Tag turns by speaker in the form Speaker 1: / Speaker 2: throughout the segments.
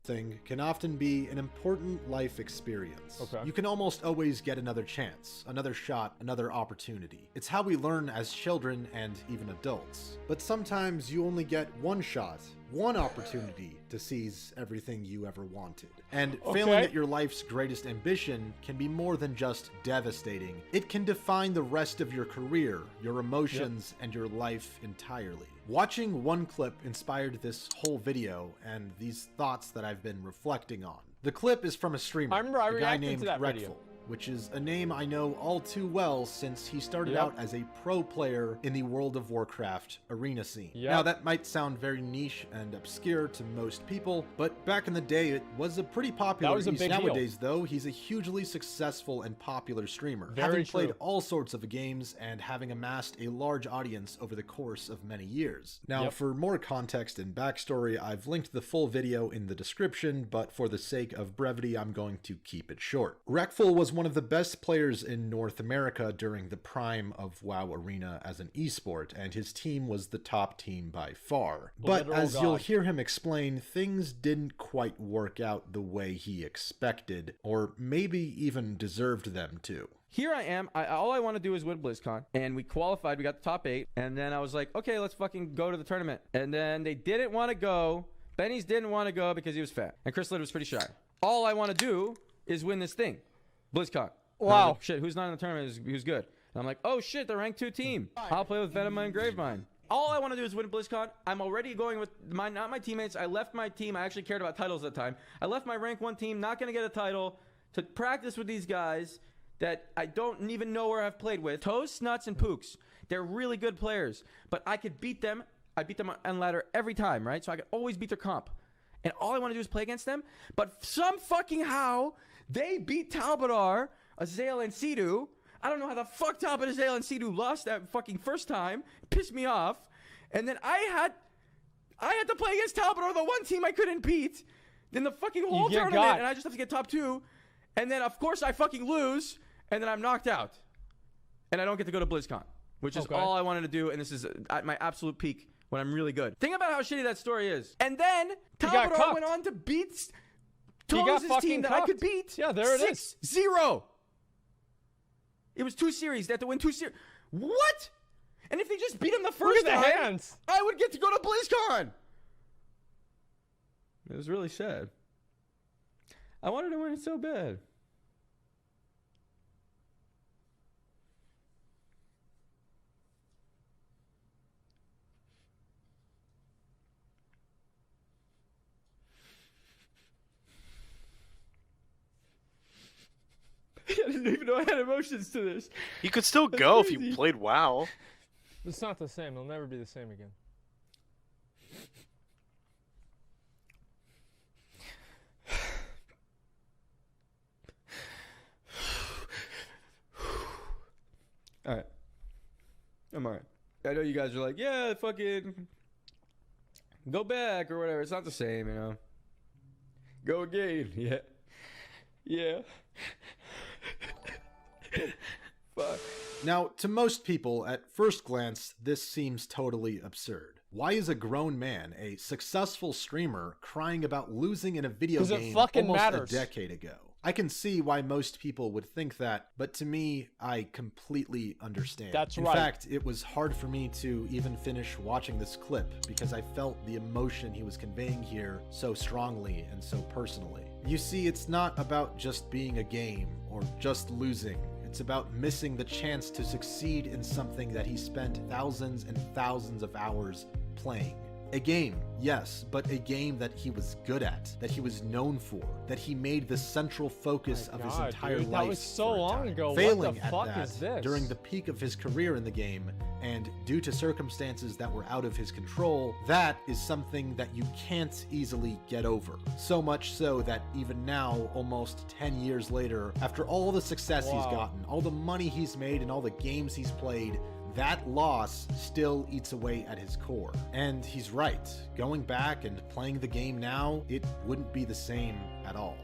Speaker 1: something can often be an important life experience.
Speaker 2: Okay.
Speaker 1: You can almost always get another chance, another shot, another opportunity. It's how we learn as children and even adults. But sometimes you only get one shot, one opportunity to seize everything you ever wanted. And failing at your life's greatest ambition can be more than just devastating. It can define the rest of your career, your emotions, and your life entirely. Watching one clip inspired this whole video and these thoughts that I've been reflecting on. The clip is from a streamer, a guy named Rico, which is a name I know all too well since he started out as a pro player in the World of Warcraft arena scene. Now that might sound very niche and obscure to most people, but back in the day it was a pretty popular beast. Nowadays though, he's a hugely successful and popular streamer, having played all sorts of games and having amassed a large audience over the course of many years. Now for more context and backstory, I've linked the full video in the description, but for the sake of brevity, I'm going to keep it short. Rekful was one of the best players in North America during the prime of WoW Arena as an esport, and his team was the top team by far. But as you'll hear him explain, things didn't quite work out the way he expected, or maybe even deserved them to.
Speaker 3: Here I am. All I want to do is win BlizzCon. And we qualified. We got the top 8. And then I was like, okay, let's fucking go to the tournament. And then they didn't want to go. Benny's didn't want to go because he was fat. And Chris Lidd was pretty shy. All I want to do is win this thing. BlizzCon.
Speaker 2: Wow.
Speaker 3: Like, shit, who's not in the tournament? Who's good? And I'm like, oh shit, the rank 2 team. I'll play with Venom and Gravemind. All I want to do is win BlizzCon. I'm already going with not my teammates. I left my team. I actually cared about titles at the time. I left my rank 1 team, not going to get a title, to practice with these guys that I don't even know where I've played with. Toast, Nuts, and Pooks. They're really good players, but I could beat them. I beat them on ladder every time, right? So I could always beat their comp. And all I want to do is play against them. But some fucking how they beat Talbadar, Azale, and Sidu. I don't know how the fuck Talbot, Azale, and Sidu lost that fucking first time. It pissed me off. And then I had to play against Talbadar, the one team I couldn't beat in the fucking whole tournament. And I just have to get top 2. And then, of course, I fucking lose. And then I'm knocked out. And I don't get to go to BlizzCon, which is all I wanted to do. And this is at my absolute peak when I'm really good. Think about how shitty that story is. And then Talbadar went on to beat Toes' team that I could beat.
Speaker 2: Yeah, there it is.
Speaker 3: 6-0. It was 2 series. They had to win 2 series. What? And if they just beat him the first time, I would get to go to BlizzCon. It was really sad. I wanted to win it so bad. I didn't even know I had emotions to this.
Speaker 4: You could still go if you played WoW.
Speaker 2: It's not the same. It'll never be the same again.
Speaker 3: Alright. I'm alright. I know you guys are like, yeah, fucking go back or whatever. It's not the same, you know. Go again. Yeah. Yeah. Fuck.
Speaker 1: Now, to most people, at first glance, this seems totally absurd. Why is a grown man, a successful streamer, crying about losing in a video game almost a decade ago? I can see why most people would think that, but to me, I completely understand.
Speaker 2: That's
Speaker 1: right. In fact, it was hard for me to even finish watching this clip because I felt the emotion he was conveying here so strongly and so personally. You see, it's not about just being a game or just losing. It's about missing the chance to succeed in something that he spent thousands and thousands of hours playing. A game, yes, but a game that he was good at, that he was known for, that he made the central focus of his entire life.
Speaker 2: That was so long ago.
Speaker 1: Failing
Speaker 2: what the fuck
Speaker 1: at that
Speaker 2: is this?
Speaker 1: during the peak of his career in the game, and due to circumstances that were out of his control, that is something that you can't easily get over. So much so that even now, almost 10 years later, after all the success he's gotten, all the money he's made, and all the games he's played, that loss still eats away at his core. And he's right. Going back and playing the game now, it wouldn't be the same at all.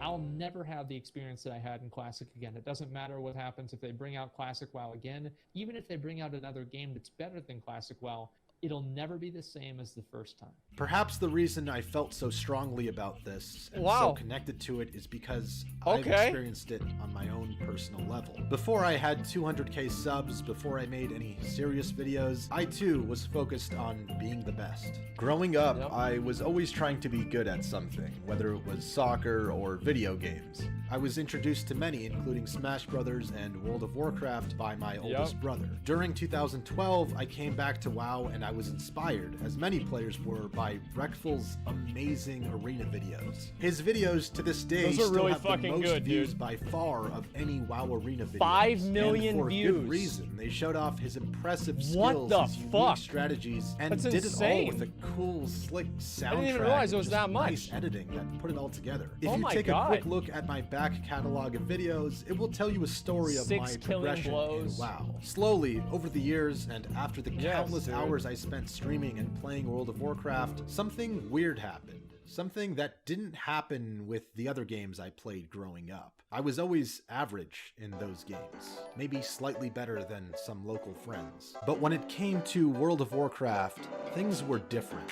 Speaker 5: I'll never have the experience that I had in Classic again. It doesn't matter what happens if they bring out Classic WoW again. Even if they bring out another game that's better than Classic WoW, it'll never be the same as the first time.
Speaker 1: Perhaps the reason I felt so strongly about this and
Speaker 2: Wow.
Speaker 1: so connected to it is because I've
Speaker 2: Okay.
Speaker 1: experienced it on my own personal level. Before I had 200k subs, before I made any serious videos, I too was focused on being the best. Growing up,
Speaker 2: Yep.
Speaker 1: I was always trying to be good at something, whether it was soccer or video games. I was introduced to many, including Smash Brothers and World of Warcraft, by my oldest brother. During 2012, I came back to WoW and I was inspired, as many players were, by Rekful's amazing arena videos. His videos to this day
Speaker 2: Those are
Speaker 1: still
Speaker 2: really
Speaker 1: have the
Speaker 2: fucking
Speaker 1: most
Speaker 2: good,
Speaker 1: views
Speaker 2: dude.
Speaker 1: by far of any WoW arena video.
Speaker 2: 5 million
Speaker 1: and for
Speaker 2: views.
Speaker 1: good reason. They showed off his impressive
Speaker 2: What
Speaker 1: skills,
Speaker 2: the
Speaker 1: his unique
Speaker 2: fuck?
Speaker 1: strategies, and
Speaker 2: That's
Speaker 1: did
Speaker 2: insane.
Speaker 1: it all with a cool, slick soundtrack.
Speaker 2: didn't even realize it was
Speaker 1: and
Speaker 2: that
Speaker 1: just
Speaker 2: much.
Speaker 1: Nice editing that put it all together. If
Speaker 2: Oh
Speaker 1: you
Speaker 2: my
Speaker 1: take
Speaker 2: God.
Speaker 1: a quick look at my back catalog of videos, it will tell you a story of
Speaker 2: 6
Speaker 1: my
Speaker 2: killing
Speaker 1: progression
Speaker 2: blows.
Speaker 1: in WoW. Slowly, over the years, and after the
Speaker 2: Yes,
Speaker 1: countless
Speaker 2: dude.
Speaker 1: hours I spent streaming and playing World of Warcraft, something weird happened. Something that didn't happen with the other games I played growing up. I was always average in those games, maybe slightly better than some local friends. But when it came to World of Warcraft, things were different.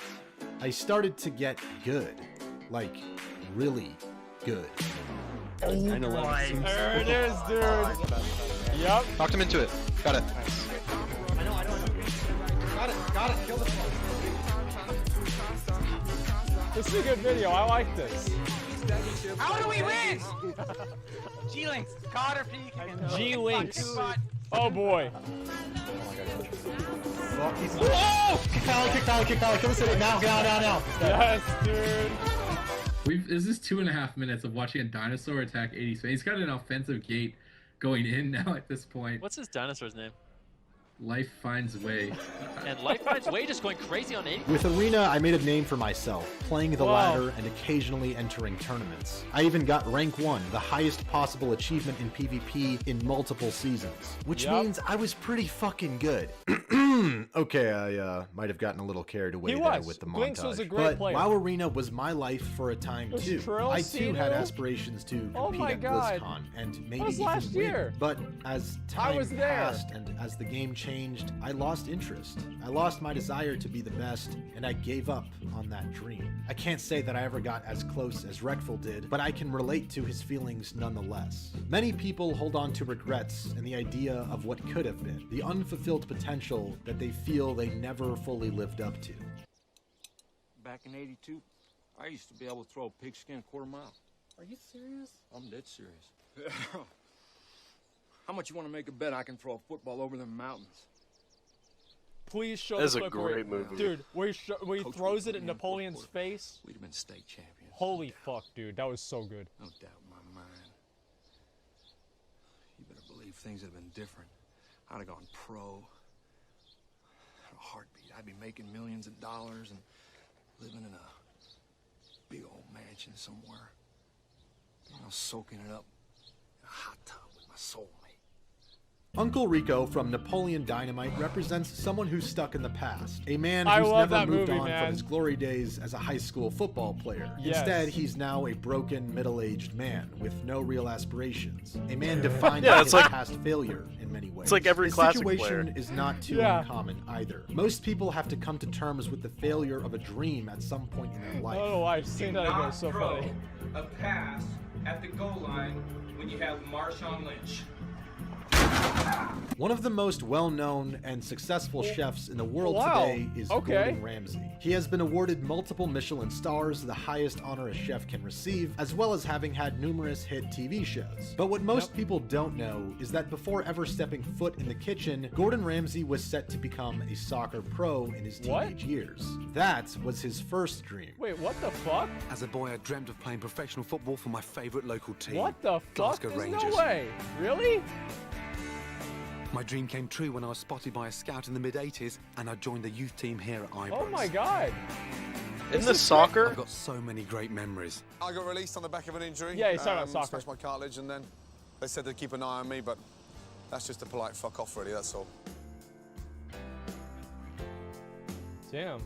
Speaker 1: I started to get good. Like, really good.
Speaker 2: There it is, dude. Yep.
Speaker 6: Talked him into it. Got it.
Speaker 1: Got it, kill the
Speaker 2: This is a good video. I like this.
Speaker 7: How do we win? G-Links, Carter Peak, and
Speaker 2: G-Links. Oh boy.
Speaker 1: Kick the city, now.
Speaker 2: Yes, dude.
Speaker 8: This is 2.5 minutes of watching a dinosaur attack 80 space. He's got an offensive gate going in now at this point.
Speaker 9: What's his dinosaur's name?
Speaker 8: Life finds way.
Speaker 9: And Life Finds Way just going crazy on 80.
Speaker 1: With Arena, I made a name for myself, playing the
Speaker 2: Wow.
Speaker 1: ladder and occasionally entering tournaments. I even got rank 1, the highest possible achievement in PvP in multiple seasons, which
Speaker 2: Yup.
Speaker 1: means I was pretty fucking good. Okay, I might have gotten a little carried away
Speaker 2: He
Speaker 1: there
Speaker 2: was.
Speaker 1: with the
Speaker 2: Glinks
Speaker 1: montage.
Speaker 2: was a great
Speaker 1: but
Speaker 2: player.
Speaker 1: WoW Arena was my life for a time
Speaker 2: Was
Speaker 1: too.
Speaker 2: Trill
Speaker 1: I too had
Speaker 2: Cino?
Speaker 1: aspirations to
Speaker 2: Oh
Speaker 1: compete
Speaker 2: my
Speaker 1: at
Speaker 2: God.
Speaker 1: BlizzCon and maybe
Speaker 2: was
Speaker 1: even
Speaker 2: last
Speaker 1: win.
Speaker 2: year.
Speaker 1: But as time
Speaker 2: was there.
Speaker 1: passed and as the game changed, I lost interest. I lost my desire to be the best, and I gave up on that dream. I can't say that I ever got as close as Rekful did, but I can relate to his feelings nonetheless. Many people hold on to regrets and the idea of what could have been, the unfulfilled potential that they feel they never fully lived up to.
Speaker 10: Back in '82, I used to be able to throw a pigskin a quarter mile.
Speaker 7: Are you serious?
Speaker 10: I'm dead serious. How much you want to make a bet I can throw a football over them mountains?
Speaker 2: Please show
Speaker 4: That's
Speaker 2: the
Speaker 4: a
Speaker 2: clip where
Speaker 4: great movie.
Speaker 2: Dude, where he
Speaker 10: Coach
Speaker 2: throws
Speaker 10: would
Speaker 2: it
Speaker 10: put
Speaker 2: at
Speaker 10: me in
Speaker 2: Napoleon's
Speaker 10: fourth quarter.
Speaker 2: face.
Speaker 10: We'd have been state champions.
Speaker 2: Holy fuck, dude. That was so good.
Speaker 10: No doubt in my mind. You better believe things would have been different. I'd have gone pro. In a heartbeat. I'd be making millions of dollars and living in a big old mansion somewhere. I was soaking it up in a hot tub with my soulmate.
Speaker 1: Uncle Rico from Napoleon Dynamite represents someone who's stuck in the past. A man
Speaker 2: I
Speaker 1: who's
Speaker 2: love
Speaker 1: never
Speaker 2: that
Speaker 1: moved
Speaker 2: movie,
Speaker 1: on
Speaker 2: man.
Speaker 1: from his glory days as a high school football player.
Speaker 2: Yes.
Speaker 1: Instead, he's now a broken, middle-aged man with no real aspirations. A man defined
Speaker 4: Yeah,
Speaker 1: by
Speaker 4: it's
Speaker 1: his
Speaker 4: like-
Speaker 1: past failure in many ways.
Speaker 4: It's like every
Speaker 1: His
Speaker 4: classic
Speaker 1: situation
Speaker 4: player.
Speaker 1: is not too
Speaker 2: Yeah.
Speaker 1: uncommon either. Most people have to come to terms with the failure of a dream at some point in their
Speaker 2: I
Speaker 1: life.
Speaker 2: don't know why I've seen that again. It's so funny.
Speaker 7: a pass at the goal line when you have Marshawn Lynch.
Speaker 1: One of the most well-known and successful chefs in the world
Speaker 2: Wow.
Speaker 1: today is
Speaker 2: Okay.
Speaker 1: Gordon Ramsay. He has been awarded multiple Michelin stars, the highest honor a chef can receive, as well as having had numerous hit TV shows. But what most people don't know is that before ever stepping foot in the kitchen, Gordon Ramsay was set to become a soccer pro in his
Speaker 2: What?
Speaker 1: teenage years. That was his first dream.
Speaker 2: Wait, what the fuck?
Speaker 11: As a boy, I dreamt of playing professional football for my favourite local team.
Speaker 2: What the fuck?
Speaker 11: Glasgow
Speaker 2: There's
Speaker 11: Rangers.
Speaker 2: no way. Really?
Speaker 11: My dream came true when I was spotted by a scout in the mid-80s, and I joined the youth team here at Ibrox.
Speaker 2: Oh my god.
Speaker 4: Isn't this soccer?
Speaker 11: I've got so many great memories.
Speaker 12: I got released on the back of an injury.
Speaker 2: Yeah, he's talking about soccer.
Speaker 12: Smashed my cartilage, and then they said they'd keep an eye on me, but that's just a polite fuck off, really, that's all.
Speaker 2: Damn.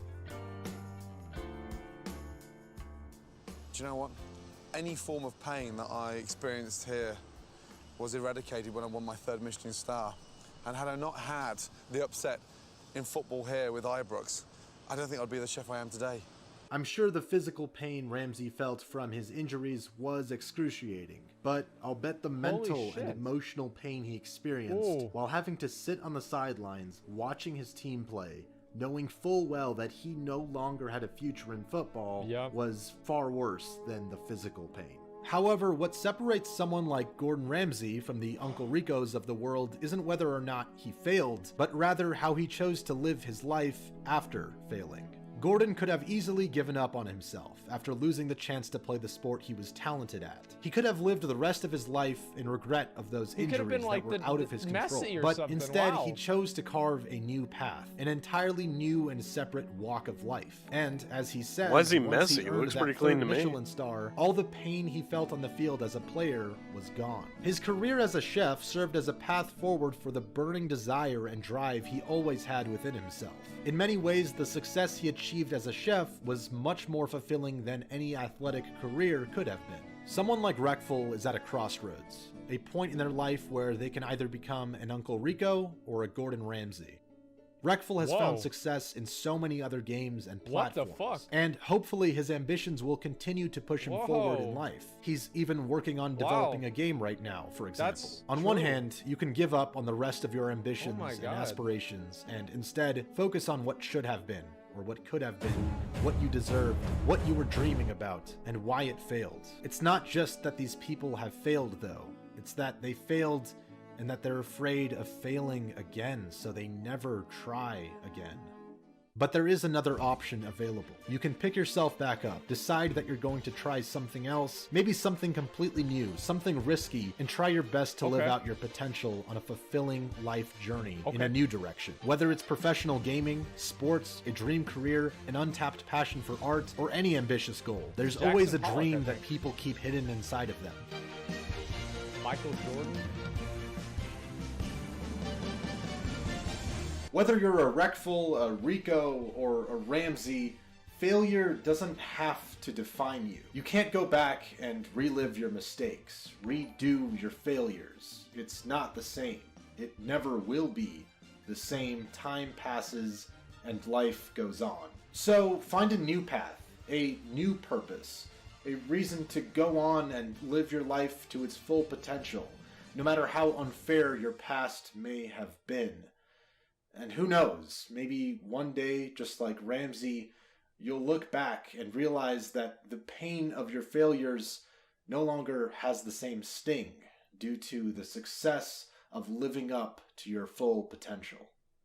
Speaker 12: Do you know what? Any form of pain that I experienced here was eradicated when I won my 3rd Michelin star. And had I not had the upset in football here with Ibrox, I don't think I'd be the chef I am today.
Speaker 1: I'm sure the physical pain Ramsey felt from his injuries was excruciating, but I'll bet the mental and emotional pain he experienced while having to sit on the sidelines watching his team play, knowing full well that he no longer had a future in football, was far worse than the physical pain. However, what separates someone like Gordon Ramsay from the Uncle Ricos of the world isn't whether or not he failed, but rather how he chose to live his life after failing. Gordon could have easily given up on himself after losing the chance to play the sport he was talented at. He could have lived the rest of his life in regret of those injuries that were out of his control. But instead, he chose to carve a new path, an entirely new and separate walk of life. And as he said,
Speaker 4: why is he
Speaker 1: once
Speaker 4: messy?
Speaker 1: he
Speaker 4: It
Speaker 1: earned
Speaker 4: looks
Speaker 1: that
Speaker 4: pretty clean to
Speaker 1: third
Speaker 4: me.
Speaker 1: Michelin star, all the pain he felt on the field as a player was gone. His career as a chef served as a path forward for the burning desire and drive he always had within himself. In many ways, the success he achieved as a chef was much more fulfilling than any athletic career could have been. Someone like Reckful is at a crossroads, a point in their life where they can either become an Uncle Rico or a Gordon Ramsay. Reckful has found success in so many other games and platforms, and hopefully his ambitions will continue to push him forward in life. He's even working on developing a game right now, for example. On one hand, you can give up on the rest of your ambitions and aspirations, and instead focus on what should have been, or what could have been, what you deserved, what you were dreaming about, and why it failed. It's not just that these people have failed, though. It's that they failed and that they're afraid of failing again, so they never try again. But there is another option available. You can pick yourself back up, decide that you're going to try something else, maybe something completely new, something risky, and try your best to live out your potential on a fulfilling life journey in a new direction. Whether it's professional gaming, sports, a dream career, an untapped passion for art, or any ambitious goal, there's always a dream that people keep hidden inside of them.
Speaker 2: Michael Jordan?
Speaker 1: Whether you're a Reckful, a Rico, or a Ramsay, failure doesn't have to define you. You can't go back and relive your mistakes, redo your failures. It's not the same. It never will be the same. Time passes and life goes on. So find a new path, a new purpose, a reason to go on and live your life to its full potential, no matter how unfair your past may have been. And who knows, maybe one day, just like Ramsay, you'll look back and realize that the pain of your failures no longer has the same sting due to the success of living up to your full potential.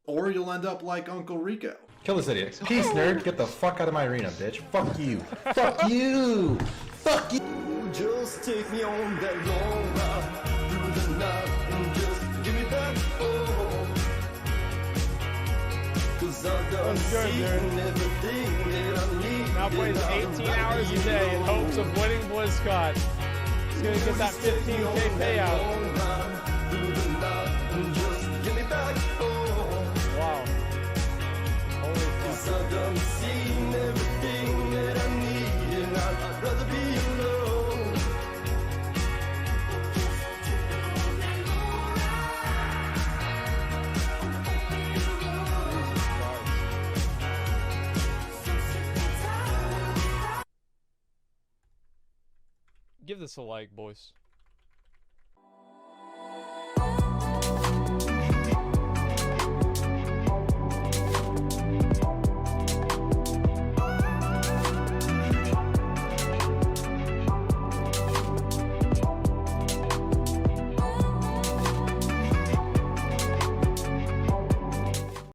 Speaker 1: Or you'll end up like Uncle Rico.
Speaker 6: Kill this idiot. Peace, nerd. Get the fuck out of my arena, bitch. Fuck you. Fuck you. Fuck you.
Speaker 13: Just take me on that long ride through the night and just give me that
Speaker 2: Now plays 18 hours a day in hopes of winning BlizzCon. He's gonna get that 15K payout. Wow. Holy fuck.
Speaker 13: everything that I need, and I'd rather be alone.
Speaker 2: Give this a like, boys.